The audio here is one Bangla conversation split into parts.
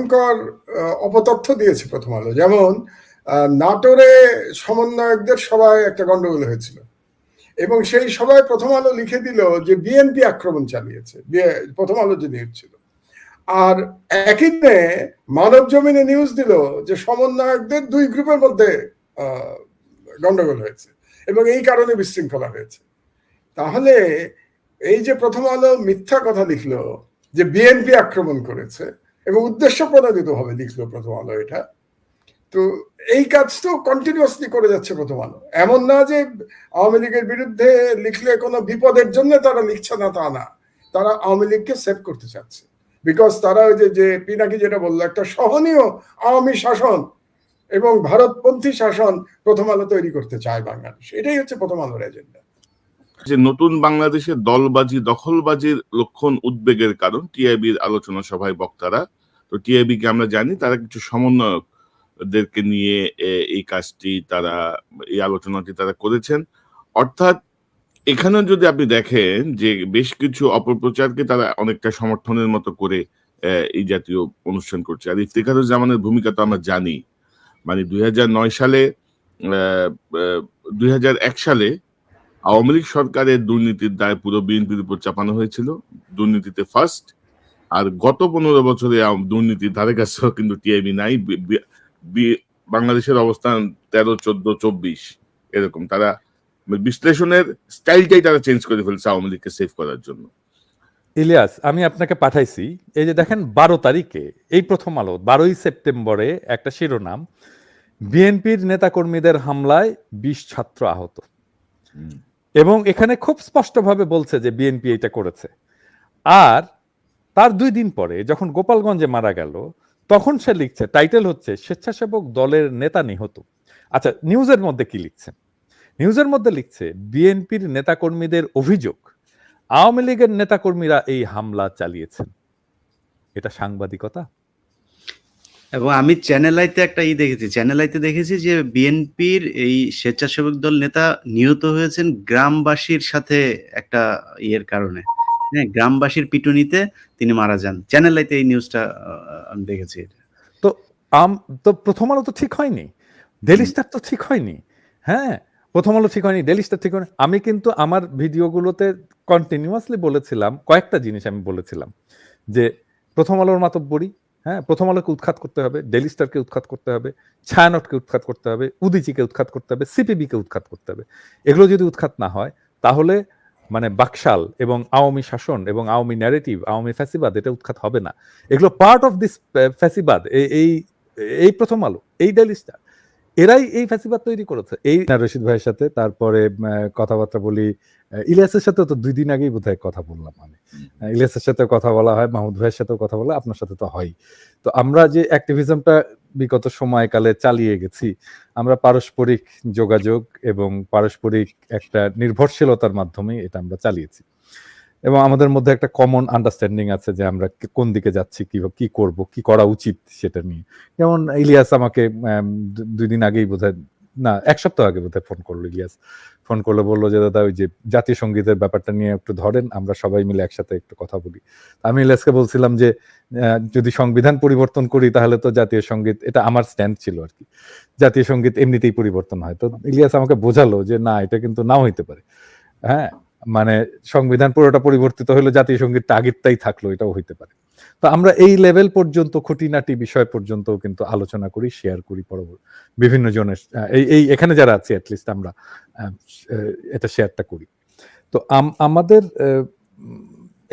ভয়ঙ্কর অপতথ্য দিয়েছে প্রথম আলো। যেমন নাটোরে সমন্বয়কদের সবাই একটা গন্ডগোল হয়েছিল এবং সেই সবাই প্রথম আলো লিখে দিল যে বিএনপি আক্রমণ চালিয়েছে, প্রথম আলো যে নিউজ ছিল। আর একই দিনে মানব জমিনে নিউজ দিল যে সমন্বয়কদের দুই গ্রুপের মধ্যে গন্ডগোল হয়েছে এবং এই কারণে বিশৃঙ্খলা হয়েছে। তাহলে এই যে প্রথম আলো মিথ্যা কথা লিখলো যে বিএনপি আক্রমণ করেছে এবং উদ্দেশ্য প্রণোদিত ভাবে লিখলো প্রথম আলো এটা, তো এই কাজ তো কন্টিনিউয়াসলি করে যাচ্ছে প্রথম আলো। এমন না যে আওয়ামী লীগের বিরুদ্ধে লিখলে কোনো বিপদের জন্য তারা লিখছে না, তা না, তারা আওয়ামী লীগকে সেভ করতে চাচ্ছে। বিকজ তারা ওই যে পিনাকি যেটা বললো, একটা সহনীয় আওয়ামী শাসন এবং ভারতপন্থী শাসন প্রথম আলো তৈরি করতে চায় বাংলাদেশ। এটাই হচ্ছে প্রথম আলোর এজেন্ডা। যে নতুন বাংলাদেশে দলবাজি দখলবাজির লক্ষণ উদ্বেগের কারণ টিআইবির আলোচনা সভায় বক্তারা, তো টিআইবি কে আমরা জানি তারা কিছু সমন্বয়কদেরকে নিয়ে এই কাজটি তারা, এই আলোচনাটি তারা করেছেন। অর্থাৎ এখানে যদি আপনি দেখেন যে বেশ কিছু অপপ্রচারকে তারা অনেকটা সমর্থনের মতো করে এই জাতীয় অনুষ্ঠান করছে। আর ইফতেখারুজ্জামানের ভূমিকা তো আমরা জানি, মানে 2009 সালে 2001 সালে আওয়ামী লীগ সরকারের দুর্নীতির দায় পুরো বিএনপির উপর চাপানো হয়েছিল, দুর্নীতিতে ফার্স্ট। আর গত 15 বছরে দুর্নীতির ধারে কাছেও কিন্তু টিআইবি নাই। বাংলাদেশের অবস্থান 13, 14, 24 এরকম। তারা বিশ্লেষণের স্টাইলটাই তারা চেঞ্জ করে ফেলছে আওয়ামী লীগকে সেভ করার জন্য। ইলিয়াস, আমি আপনাকে পাঠাইছি, এই যে দেখেন 12 তারিখে এই প্রথম আলো 12ই সেপ্টেম্বরে একটা শিরোনাম, বিএনপির নেতাকর্মীদের হামলায় 20 ছাত্র আহত। এবং এখানে খুব স্পষ্টভাবে বলছে যে বিএনপি এটা করেছে। আর তার 2 দিন পরে যখন গোপালগঞ্জে মারা গেল, তখন সে লিখছে, টাইটেল হচ্ছে স্বেচ্ছাসেবক দলের নেতা নিহত। আচ্ছা, নিউজের মধ্যে কি লিখছে? নিউজের মধ্যে লিখছে বিএনপির নেতাকর্মীদের অভিযোগ আওয়ামী লীগের নেতাকর্মীরা এই হামলা চালিয়েছেন। এটা সাংবাদিকতা? এবং আমি চ্যানেল আইতে একটা দেখেছি, চ্যানেল আইতে দেখেছি যে বিএনপির এই স্বেচ্ছাসেবক দল নেতা নিহত হয়েছেন গ্রামবাসীর সাথে একটা ইয়ের কারণে, হ্যাঁ, গ্রামবাসীর পিটুনিতে তিনি মারা যান। চ্যানেল আইতে এই নিউজটা আমি দেখেছি। তো প্রথম আলো তো ঠিক হয়নি, ডেইলি স্টার তো ঠিক হয়নি, হ্যাঁ, প্রথম আলো ঠিক হয়নি, ডেইলি স্টার ঠিক হয়নি। আমি কিন্তু আমার ভিডিওগুলোতে কন্টিনিউয়াসলি বলেছিলাম, কয়েকটা জিনিস আমি বলেছিলাম যে প্রথম আলোর মাতব্বরি, হ্যাঁ, প্রথম আলোকে উৎখাত করতে হবে, ডেইলি স্টারকে উৎখাত করতে হবে, ছায়ানটকে উৎখাত করতে হবে, উদীচীকে উৎখাত করতে হবে, সিপিবিকে উৎখাত করতে হবে। এগুলো যদি উৎখাত না হয় তাহলে মানে বাকশাল এবং আওয়ামী শাসন এবং আওয়ামী ন্যারেটিভ, আওয়ামী ফ্যাসিবাদ, এটা উৎখাত হবে না। এগুলো পার্ট অফ দিস ফ্যাসিবাদ। এই প্রথম আলো, এই ডেইলি স্টার, এরাই এই ফ্যাসিবাদ তৈরি করেছে। এই রশিদ ভাইয়ের সাথে তারপরে কথাবার্তা বলি, ইলিয়াসের সাথে তো 2 দিন আগেই বোধহয় কথা বললাম আমি। ইলিয়াসের সাথে কথা বলা হয়, মাহমুদ ভাইয়ের সাথেও কথা বলা, আপনার সাথে তো হয়। তো আমরা যে অ্যাক্টিভিজমটা বিগত সময়কালে চালিয়ে গেছি, আমরা পারস্পরিক যোগাযোগ এবং পারস্পরিক একটা নির্ভরশীলতার মাধ্যমে এটা আমরা চালিয়েছি। এবং আমাদের মধ্যে একটা কমন আন্ডারস্ট্যান্ডিং আছে যে আমরা কোন দিকে যাচ্ছি, কি করব, কি করা উচিত সেটা নিয়ে। যেমন ইলিয়াস আমাকে 2 দিন আগেই বোধহয়, না 1 সপ্তাহ আগে বোধহয় ফোন করলো। ইলিয়াস ফোন করলে বললো যে দাদা, ওই যে জাতীয় সঙ্গীতের ব্যাপারটা নিয়ে একটু ধরেন, আমরা সবাই মিলে একসাথে একটু কথা বলি। আমি ইলিয়াসকে বলছিলাম যে যদি সংবিধান পরিবর্তন করি তাহলে তো জাতীয় সঙ্গীত, এটা আমার স্ট্যান্ড ছিল আর কি, জাতীয় সঙ্গীত এমনিতেই পরিবর্তন হয়। তো ইলিয়াস আমাকে বোঝালো যে না, এটা কিন্তু নাও হইতে পারে, হ্যাঁ, মানে সংবিধান পুরোটা পরিবর্তিত হলো, জাতীয় সঙ্গীতটা আগেরটাই থাকলো, এটাও হইতে পারে। তো আমরা এই লেভেল পর্যন্ত, খুঁটিনাটি বিষয় পর্যন্ত কিন্তু আলোচনা করি, শেয়ার করি পরবর্তী বিভিন্ন জনের, এই এখানে যারা আছে অ্যাটলিস্ট আমরা এটা শেয়ারটা করি। তো আমাদের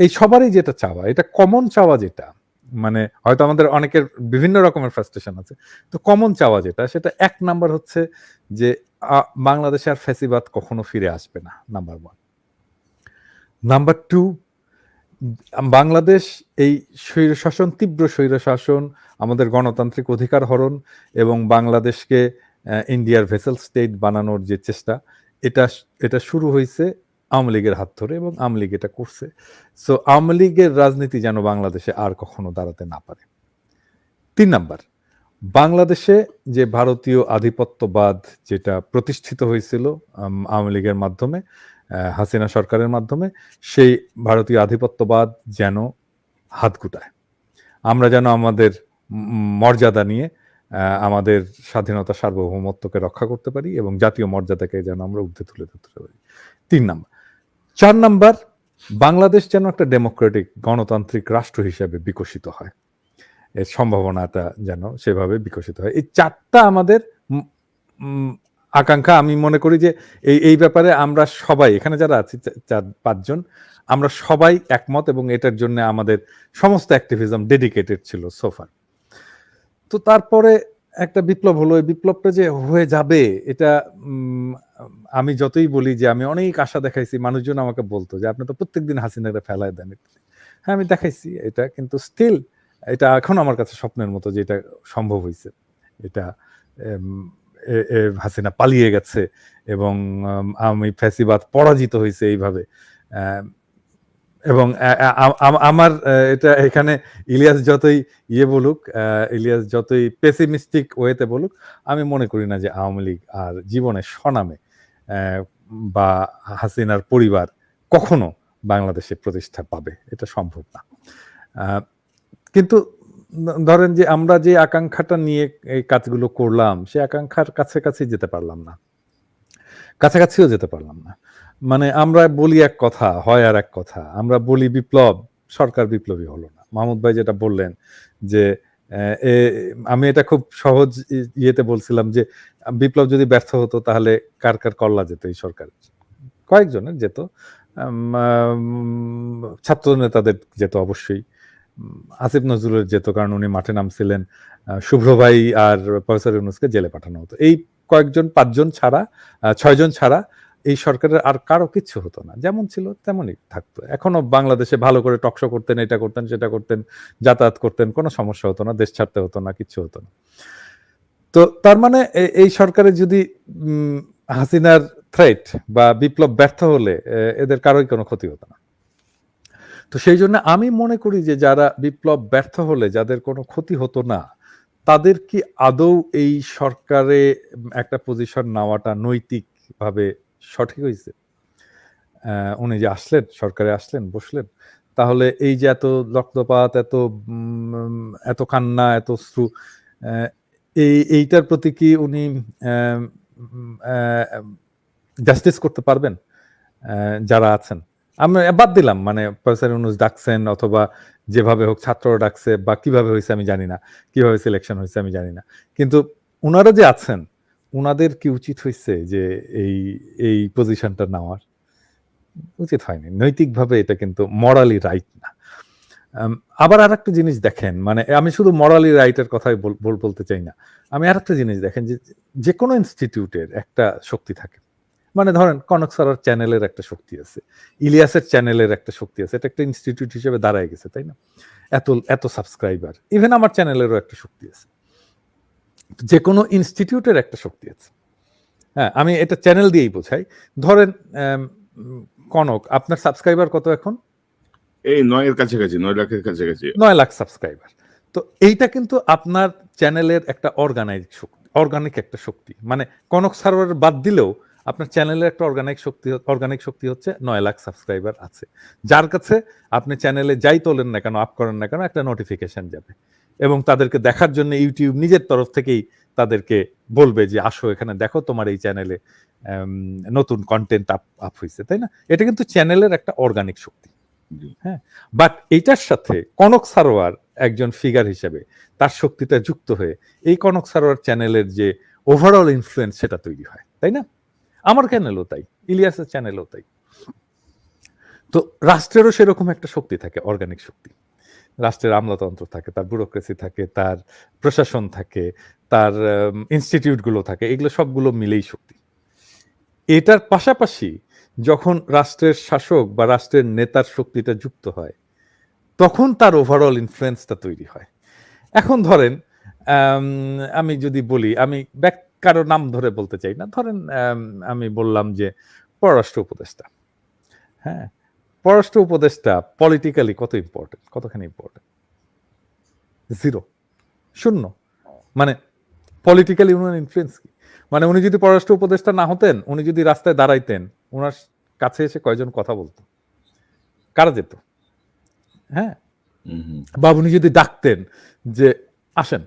এই সবারই যেটা চাওয়া, এটা কমন চাওয়া, যেটা মানে হয়তো আমাদের অনেকের বিভিন্ন রকমের ফ্রাস্ট্রেশন আছে, তো কমন চাওয়া যেটা, সেটা 1 নাম্বার হচ্ছে যে বাংলাদেশে আর ফ্যাসিবাদ কখনো ফিরে আসবে না, নাম্বার 1। নাম্বার 2, বাংলাদেশ এই স্বৈরশাসন, তীব্র স্বৈরশাসন, আমাদের গণতান্ত্রিক অধিকার হরণ এবং বাংলাদেশকে ইন্ডিয়ার ভেসেল স্টেট বানানোর যে চেষ্টা, এটা শুরু হয়েছে আওয়ামী লীগের হাত ধরে এবং আওয়ামী লীগ এটা করছে। সো আওয়ামী লীগের রাজনীতি যেন বাংলাদেশে আর কখনো দাঁড়াতে না পারে। 3 নাম্বার, বাংলাদেশে যে ভারতীয় আধিপত্যবাদ যেটা প্রতিষ্ঠিত হয়েছিল আওয়ামী লীগের মাধ্যমে, হাসিনা সরকারের মাধ্যমে, সেই ভারতীয় আধিপত্যবাদ যেন হাত গুটায়, আমরা যেন আমাদের মর্যাদা নিয়ে আমাদের স্বাধীনতা সার্বভৌমত্বকে রক্ষা করতে পারি এবং জাতীয় মর্যাদাকে যেন আমরা ঊর্ধ্বে তুলে ধরতে পারি। 3 নাম্বার। 4 নাম্বার, বাংলাদেশ যেন একটা ডেমোক্রেটিক গণতান্ত্রিক রাষ্ট্র হিসেবে বিকশিত হয়, এর সম্ভাবনাটা যেন সেভাবে বিকশিত হয়। এই 4টা আমাদের আকাঙ্ক্ষা। আমি মনে করি যে এই ব্যাপারে আমরা সবাই এখানে যারা আছি 4-5 জন আমরা সবাই একমত এবং এটার জন্য আমাদের সমস্ত অ্যাক্টিভিজম ডেডিকেটেড ছিল সোফার। তো তারপরে একটা বিপ্লব হলো, এই বিপ্লবটা যে হয়ে যাবে এটা আমি যতই বলি যে আমি অনেক আশা দেখাইছি, মানুষজন আমাকে বলতো যে আপনি তো প্রত্যেকদিন হাসিনাকে ফেলায় দেন। হ্যাঁ আমি দেখাইছি এটা, কিন্তু স্টিল এটা এখন আমার কাছে স্বপ্নের মতো যে এটা সম্ভব হয়েছে। এটা হাসিনা পালিয়ে গেছে এবং আমি ফ্যাসিবাদ পরাজিত হয়েছে এইভাবে। এবং আমার এটা এখানে ইলিয়াস যতই বলুক, ইলিয়াস যতই পেসিমিস্টিক ওয়েতে বলুক, আমি মনে করি না যে আওয়ামী লীগ আর জীবনে স্বনামে বা হাসিনার পরিবার কখনো বাংলাদেশে প্রতিষ্ঠা পাবে, এটা সম্ভব না। কিন্তু ধরেন যে আমরা যে আকাঙ্ক্ষাটা নিয়ে এই কাজগুলো করলাম, সে আকাঙ্ক্ষার কাছাকাছি যেতে পারলাম না, কাছাকাছিও যেতে পারলাম না। মানে আমরা বলি এক কথা, হয় আর এক কথা। আমরা বলি বিপ্লব, সরকার বিপ্লবী হলো না। মাহমুদ ভাই যেটা বললেন যে আমি এটা খুব সহজ ইয়েতে বলছিলাম যে বিপ্লব যদি ব্যর্থ হতো তাহলে কার কার কল্লা যেত এই সরকার? কয়েকজনের যেত, ছাত্র নেতাদের যেত অবশ্যই, আসিফ নজরুলের যেত কারণ উনি মাঠে নামছিলেন, শুভ্র ভাই আর প্রফেসর ইউনূসকে জেলে পাঠানো হতো। এই কয়েকজন 5 জন ছাড়া, 6 জন ছাড়া এই সরকারের আর কারো কিচ্ছু হতো না, যেমন ছিল তেমনই থাকতো। এখনো বাংলাদেশে ভালো করে টকশো করতেন, এটা করতেন সেটা করতেন, যাতায়াত করতেন, কোনো সমস্যা হতো না, দেশ ছাড়তে হতো না, কিচ্ছু হতো না। তো তার মানে এই সরকারের যদি হাসিনার থ্রেট বা বিপ্লব ব্যর্থ হলে এদের কারোই কোনো ক্ষতি হতো না। তো সেই জন্য আমি মনে করি যে যারা বিপ্লব ব্যর্থ হলে যাদের কোনো ক্ষতি হতো না, তাদের কি আদৌ এই সরকারে একটা পজিশন নেওয়াটা নৈতিকভাবে সঠিক হয়েছে? উনি যে আসলেন, সরকারে আসলেন, বসলেন, তাহলে এই যে এত রক্তপাত, এত কান্না, এত অশ্রু, এইটার প্রতি কি উনি জাস্টিস করতে পারবেন? যারা আছেন, আমি বাদ দিলাম মানে প্রফেসর ইউনূস ডাকছেন অথবা যেভাবে হোক ছাত্ররা ডাকছে বা কিভাবে হয়েছে আমি জানি না, কিভাবে সিলেকশন হয়েছে আমি জানি না, কিন্তু উনারা যে আছেন উনাদের কি উচিত হয়েছে যে এই পজিশনটা নেওয়ার? উচিত হয়নি। নৈতিকভাবে এটা কিন্তু মরালি রাইট না। আবার আর একটা জিনিস দেখেন, মানে আমি শুধু মরালি রাইটের কথাই বলতে চাই না, আমি আর একটা জিনিস দেখেন যে কোনো ইনস্টিটিউটের একটা শক্তি থাকে। মানে ধরেন কনক স্যারের চ্যানেলের একটা শক্তি আছে, ইলিয়াসের চ্যানেলের একটা শক্তি আছে, এটা একটা ইনস্টিটিউট হিসেবে দাঁড়ায় গেছে, তাই না? এত সাবস্ক্রাইবার, ইভেন আমার চ্যানেলেরও একটা শক্তি আছে, যে কোনো ইনস্টিটিউটের একটা শক্তি আছে। হ্যাঁ, আমি এটা চ্যানেল দিয়েই বোঝাই। ধরেন কনক, আপনার সাবস্ক্রাইবার কত এখন? এই 9 কাছাকাছি, 9 লাখের কাছাকাছি, 9 লাখ সাবস্ক্রাইবার। তো এইটা কিন্তু আপনার চ্যানেলের একটা অর্গানিক একটা শক্তি। মানে কনক সার্ভার বাদ দিলেও আপনার চ্যানেলের একটা অর্গানিক শক্তি হচ্ছে 9 লাখ সাবস্ক্রাইবার আছে, যার কাছে আপনি চ্যানেলে যাই তোলেন না কেন, আপ করেন না কেন, একটা নোটিফিকেশন যাবে এবং তাদেরকে দেখার জন্য ইউটিউব নিজের তরফ থেকেই তাদেরকে বলবে যে আসো এখানে দেখো, তোমার এই চ্যানেলে নতুন কন্টেন্ট আপ হয়েছে, তাই না? এটা কিন্তু চ্যানেলের একটা অর্গানিক শক্তি। হ্যাঁ, বাট এইটার সাথে কনক সারোয়ার একজন ফিগার হিসেবে তার শক্তিটা যুক্ত হয়ে এই কনক সারোয়ার চ্যানেলের যে ওভারঅল ইনফ্লুয়েন্স সেটা তৈরি হয়, তাই না? আমার চ্যানেলও তাই, ইলিয়াসের চ্যানেলও তাই। তো রাষ্ট্রেরও সেরকম একটা শক্তি থাকে, অর্গানিক শক্তি। রাষ্ট্রের আমলাতন্ত্র থাকে, তার ব্যুরোক্রেসি থাকে, তার প্রশাসন থাকে, তার ইনস্টিটিউটগুলো থাকে, এগুলো সবগুলো মিলেই শক্তি। এটার পাশাপাশি যখন রাষ্ট্রের শাসক বা রাষ্ট্রের নেতার শক্তিটা যুক্ত হয়, তখন তার ওভারঅল ইনফ্লুয়েন্সটা তৈরি হয়। এখন ধরেন আমি যদি বলি, আমি কারো নাম ধরে বলতে চাই না, ধরেন আমি বললাম যে পররাষ্ট্র উপদেষ্টা, হ্যাঁ, পররাষ্ট্র উপদেষ্টা পলিটিক্যালি কত ইম্পর্টেন্ট, কতখানি ইম্পর্টেন্ট? 0, 0। মানে পলিটিক্যালি উনার ইনফ্লুয়েন্স কি? মানে উনি যদি পররাষ্ট্র উপদেষ্টা না হতেন, উনি যদি রাস্তায় দাঁড়াইতেন, ওনার কাছে এসে কয়জন কথা বলতো, কারা যেত? হ্যাঁ, বা উনি যদি ডাকতেন যে আসেন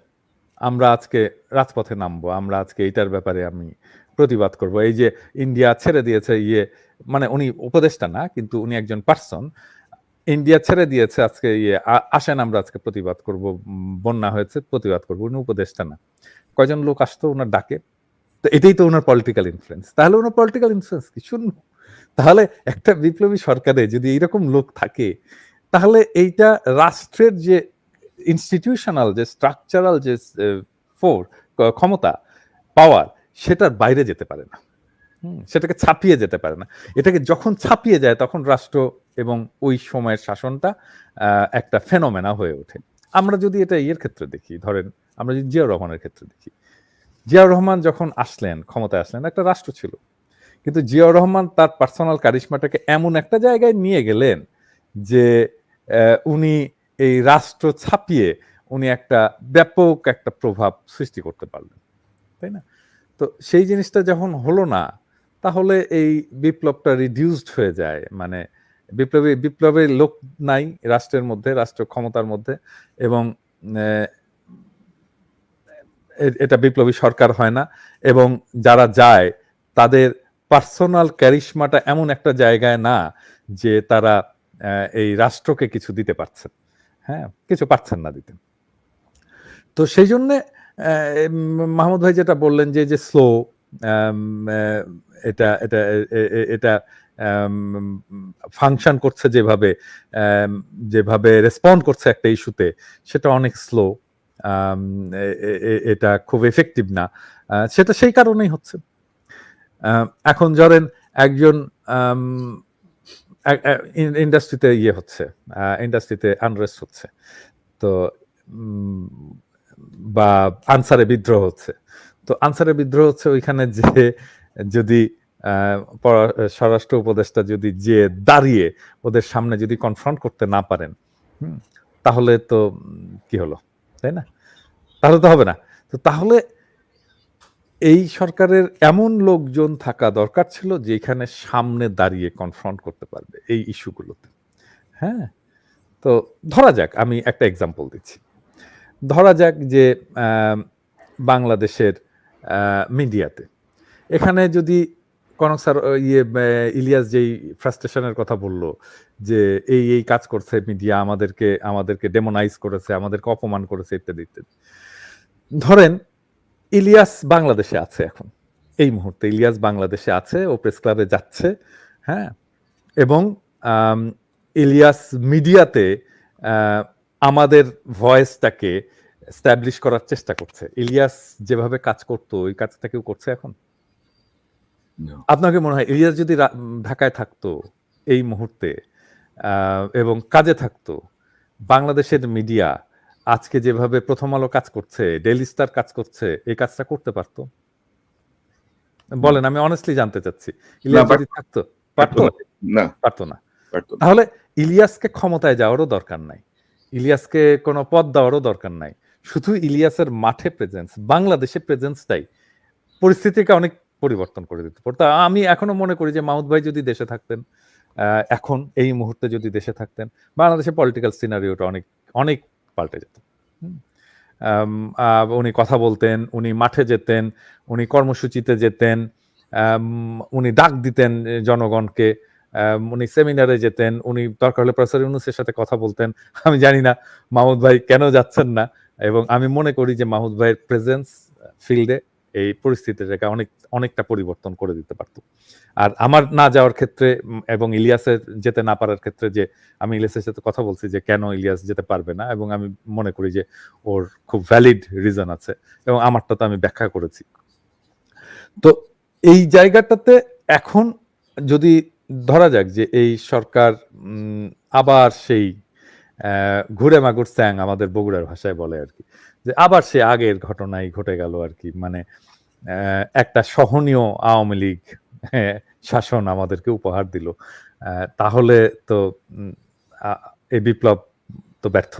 আমরা আজকে রাজপথে নামবো, আমরা আজকে এইটার ব্যাপারে আমি প্রতিবাদ করব। এই যে ইন্ডিয়া ছেড়ে দিয়েছে মানে উনি উপদেষ্টা না, কিন্তু উনি একজন পার্সন, ইন্ডিয়া ছেড়ে দিয়েছে আজকে আসেন আমরা আজকে প্রতিবাদ করব, বন্যা হয়েছে প্রতিবাদ করব। উনি উপদেষ্টা না, কয়জন লোক আসতো ওনার ডাকে? তো এটাই তো ওনার পলিটিক্যাল ইনফ্লুয়েন্স। তাহলে ওনার পলিটিক্যাল ইনফ্লুয়েন্স কি শূন্য? তাহলে একটা বিপ্লবী সরকারে যদি এইরকম লোক থাকে, তাহলে এইটা রাষ্ট্রের যে ইনস্টিটিউশনাল, যে স্ট্রাকচারাল, যে ক্ষমতা, পাওয়ার, সেটার বাইরে যেতে পারে না, সেটাকে ছাপিয়ে যেতে পারে না। এটাকে যখন ছাপিয়ে যায় তখন রাষ্ট্র এবং ওই সময়ের শাসনটা একটা ফেনোমেনা হয়ে ওঠে। আমরা যদি এটা ক্ষেত্রে দেখি, ধরেন আমরা যদি জিয়াউর রহমানের ক্ষেত্রে দেখি, জিয়াউর রহমান যখন আসলেন, ক্ষমতায় আসলেন, একটা রাষ্ট্র ছিল, কিন্তু জিয়াউর রহমান তার পার্সোনাল কারিশমাটাকে এমন একটা জায়গায় নিয়ে গেলেন যে উনি এই রাষ্ট্র ছাপিয়ে উনি একটা ব্যাপক একটা প্রভাব সৃষ্টি করতে পারলেন, তাই না? তো সেই জিনিসটা যখন হলো না, তাহলে এই বিপ্লবটা রিডিউসড হয়ে যায়, মানে বিপ্লবের লোক নাই রাষ্ট্রের মধ্যে, রাষ্ট্র ক্ষমতার মধ্যে, এবং এটা বিপ্লবী সরকার হয় না, এবং যারা যায় তাদের পার্সোনাল ক্যারিশমাটা এমন একটা জায়গায় না যে তারা এই রাষ্ট্রকে কিছু দিতে পারছেন, হ্যাঁ, কিছু পারছেন না দিতে। তো সেই জন্যে মাহমুদ ভাই যেটা বললেন যে স্লো, এটা এটা এটা ফাংশন করছে যেভাবে, যেভাবে রেসপন্ড করছে একটা ইস্যুতে, সেটা অনেক স্লো, এটা খুব এফেক্টিভ না। সেটা সেই কারণেই হচ্ছে। এখন ধরেন একজন ইন্ডাস্ট্রিতে হচ্ছে, ইন্ডাস্ট্রিতে আনরেস্ট হচ্ছে, তো বা আনসারে বিদ্রোহ হচ্ছে, তো আনসারে বিদ্রোহ হচ্ছে, ওইখানে যে যদি স্বরাষ্ট্র উপদেষ্টা যদি যে দাঁড়িয়ে ওদের সামনে যদি কনফ্রন্ট করতে না পারেন, তাহলে তো কি হলো, তাই না? তাহলে তো হবে না। তো তাহলে এই সরকারের এমন লোকজন থাকা দরকার ছিল যেখানে সামনে দাঁড়িয়ে কনফ্রন্ট করতে পারবে এই ইস্যুগুলোতে। হ্যাঁ, তো ধরা যাক, আমি একটা এক্সাম্পল দিচ্ছি। ধরা যাক যে বাংলাদেশের মিডিয়াতে, এখানে যদি কনক স্যার ইলিয়াস যেই ফ্রাস্ট্রেশনের কথা বললো যে এই কাজ করছে মিডিয়া, আমাদেরকে ডেমোনাইজ করেছে, আমাদেরকে অপমান করেছে, ইত্যাদি ইত্যাদি। ধরেন ইলিয়াস বাংলাদেশে আছে এখন, এই মুহূর্তে ইলিয়াস বাংলাদেশে আছে, ও প্রেস ক্লাবে যাচ্ছে, হ্যাঁ, এবং ইলিয়াস মিডিয়াতে আমাদের ভয়েসটাকে এস্টাবলিশ করার চেষ্টা করছে। ইলিয়াস যেভাবে কাজ করতো ওই কাজটা কেউ করছে এখন? আপনাকে মনে হয় ইলিয়াস যদি ঢাকায় থাকতো এই মুহূর্তে এবং কাজে থাকতো, বাংলাদেশের মিডিয়া আজকে যেভাবে প্রথম আলো কাজ করছে, ডেইলি স্টার কাজ করছে, এই কাজটা করতে পারতো? বলেন, আমি অনেস্টলি জানতে চাচ্ছি। ইলিয়াস যদি থাকতো, পারতো না? পারতো না। তাহলে ইলিয়াসকে ক্ষমতায় যাওয়ারও দরকার নাই, ইলিয়াসকে কোনো পদ দেওয়ারও দরকার নাই, শুধু ইলিয়াসের মাঠে প্রেজেন্স, বাংলাদেশে প্রেজেন্সটাই পরিস্থিতিকে অনেক পরিবর্তন করে দিতে পারতো। আমি এখনো মনে করি যে মাহমুদ ভাই যদি দেশে থাকতেন, এখন এই মুহূর্তে যদি দেশে থাকতেন, বাংলাদেশের পলিটিক্যাল সিনারিওটা অনেক অনেক পাল্টে যেত। উনি কথা বলতেন, উনি মাঠে যেতেন, উনি কর্মসূচিতে যেতেন, উনি ডাক দিতেন জনগণকে, উনি সেমিনারে যেতেন, উনি দরকার হলে প্রফেসর ইউনূসের সাথে কথা বলতেন। আমি জানি না মাহমুদ ভাই কেন যাচ্ছেন না, এবং আমি মনে করি যে মাহমুদ ভাইয়ের প্রেজেন্স ফিল্ডে এই পরিস্থিতিটাকে অনেকটা পরিবর্তন করে দিতে পারতো। আর আমার না যাওয়ার ক্ষেত্রে এবং ইলিয়াসের যেতে না পারার ক্ষেত্রে, যে আমি ইলিয়াসের সাথে কথা বলছি যে কেন ইলিয়াস যেতে পারবে না, এবং আমি মনে করি যে ওর খুব ভ্যালিড রিজন আছে, এবং আমারটা তো আমি ব্যাখ্যা করেছি। তো এই জায়গাটাতে এখন যদি ধরা যাক যে এই সরকার আবার সেই ঘুরে মাগুর স্যাং, আমাদের বগুড়ার ভাষায় বলে আর কি, যে আবার সে আগের ঘটনাই ঘটে গেল আর কি, মানে একটা সহনীয় আওয়ামী লীগ শাসন আমাদেরকে উপহার দিল, তাহলে তো এই বিপ্লব তো ব্যর্থ।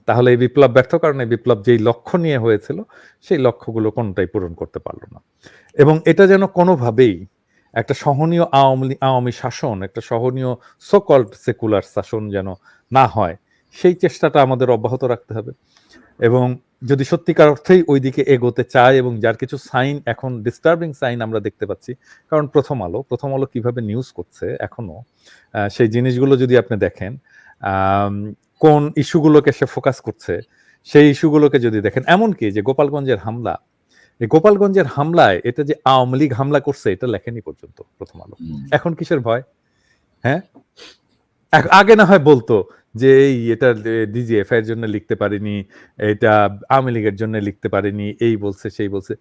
তাহলে এই বিপ্লব ব্যর্থ, কারণ এই বিপ্লব যেই লক্ষ্য নিয়ে হয়েছিল সেই লক্ষ্যগুলো কোনোটাই পূরণ করতে পারলো না, এবং এটা যেন কোনোভাবেই একটা সহনীয় আওয়ামী শাসন, একটা সহনীয় সো-কল্ড সেকুলার শাসন যেন না হয়, সেই চেষ্টাটা আমাদের অব্যাহত রাখতে হবে। এবং যদি সত্যিকার অর্থেই ওই দিকে এগোতে চায়, এবং যার কিছু সাইন এখন ডিস্টার্বিং সাইন আমরা দেখতে পাচ্ছি, কারণ প্রথম আলো কিভাবে নিউজ করছে এখনো, সেই জিনিসগুলো যদি আপনি দেখেন, কোন ইস্যুগুলোকে সে ফোকাস করছে সেই ইস্যুগুলোকে যদি দেখেন, এমনকি যে গোপালগঞ্জের হামলা, এই গোপালগঞ্জের হামলায় এটা যে আওয়ামী লীগ হামলা করছে এটা লেখেনি পর্যন্ত প্রথম আলো। এখন কিসের ভয়? হ্যাঁ, আগে না হয় বলতো যে এটা ডিজিএফআই এর জন্য লিখতে পারিনি, এটা আওয়ামী লীগের জন্য লিখতে পারিনি, এই বলছে সেই বলছে।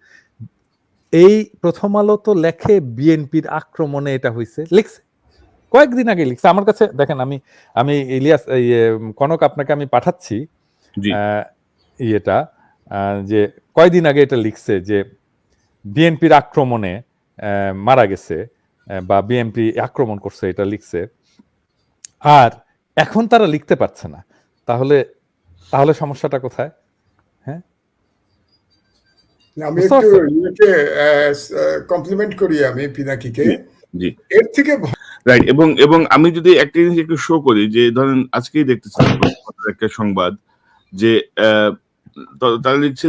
এই প্রথম আলো তো লেখে বিএনপির আক্রমণে এটা হয়েছে, লিখছে কয়েকদিন আগে লিখছে। আমার কাছে দেখেন, আমি ইলিয়াস কনক আপনাকে আমি পাঠাচ্ছি ইয়েটা, যে কয়দিন আগে এটা লিখছে যে বিএনপির আক্রমণে মারা গেছে বা বিএনপি আক্রমণ করছে, এটা লিখছে। আর এখন তারা লিখতে পারছে না, তাহলে সমস্যাটা কোথায়? হ্যাঁ, আমি একটু কমপ্লিমেন্ট করি আমি পিনাকিকে, এর থেকে রাইট। এবং আমি যদি একটা জিনিস একটু শো করি, যে ধরেন আজকেই দেখতেছিলাম একটা সংবাদ যে তারা লিখছে